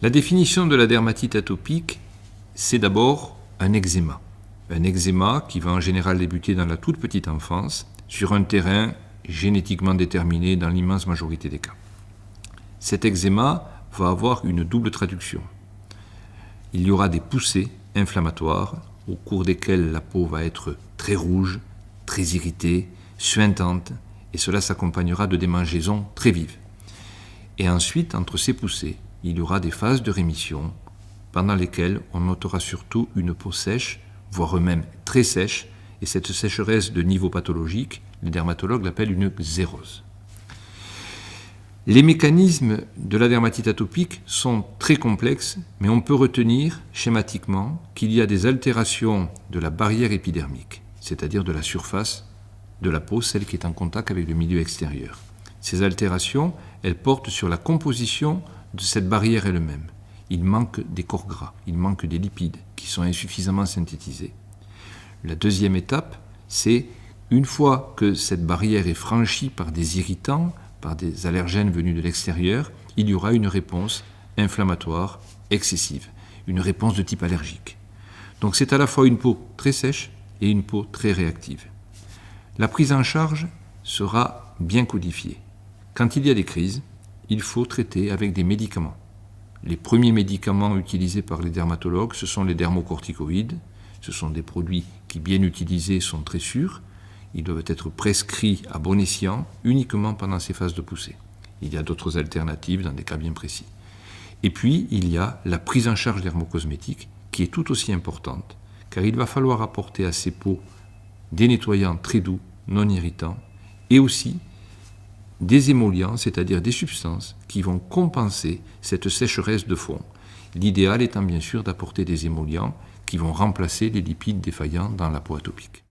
La définition de la dermatite atopique, c'est d'abord un eczéma. Un eczéma qui va en général débuter dans la toute petite enfance, sur un terrain génétiquement déterminé dans l'immense majorité des cas. Cet eczéma va avoir une double traduction. Il y aura des poussées inflammatoires au cours desquelles la peau va être très rouge, très irritée, suintante, et cela s'accompagnera de démangeaisons très vives. Et ensuite, entre ces poussées, il y aura des phases de rémission pendant lesquelles on notera surtout une peau sèche, voire même très sèche, et cette sécheresse de niveau pathologique, les dermatologues l'appellent une xérose. Les mécanismes de la dermatite atopique sont très complexes, mais on peut retenir schématiquement qu'il y a des altérations de la barrière épidermique, c'est-à-dire de la surface de la peau, celle qui est en contact avec le milieu extérieur. Ces altérations, elles portent sur la composition de cette barrière elle-même. Il manque des corps gras, il manque des lipides qui sont insuffisamment synthétisés. La deuxième étape, c'est une fois que cette barrière est franchie par des irritants, par des allergènes venus de l'extérieur, il y aura une réponse inflammatoire excessive, une réponse de type allergique. Donc c'est à la fois une peau très sèche et une peau très réactive. La prise en charge sera bien codifiée. Quand il y a des crises, il faut traiter avec des médicaments. Les premiers médicaments utilisés par les dermatologues, ce sont les dermocorticoïdes. Ce sont des produits qui, bien utilisés, sont très sûrs. Ils doivent être prescrits à bon escient uniquement pendant ces phases de poussée. Il y a d'autres alternatives dans des cas bien précis. Et puis, il y a la prise en charge dermocosmétique qui est tout aussi importante, car il va falloir apporter à ces peaux des nettoyants très doux, non irritants, et aussi des émollients, c'est-à-dire des substances qui vont compenser cette sécheresse de fond. L'idéal étant bien sûr d'apporter des émollients qui vont remplacer les lipides défaillants dans la peau atopique.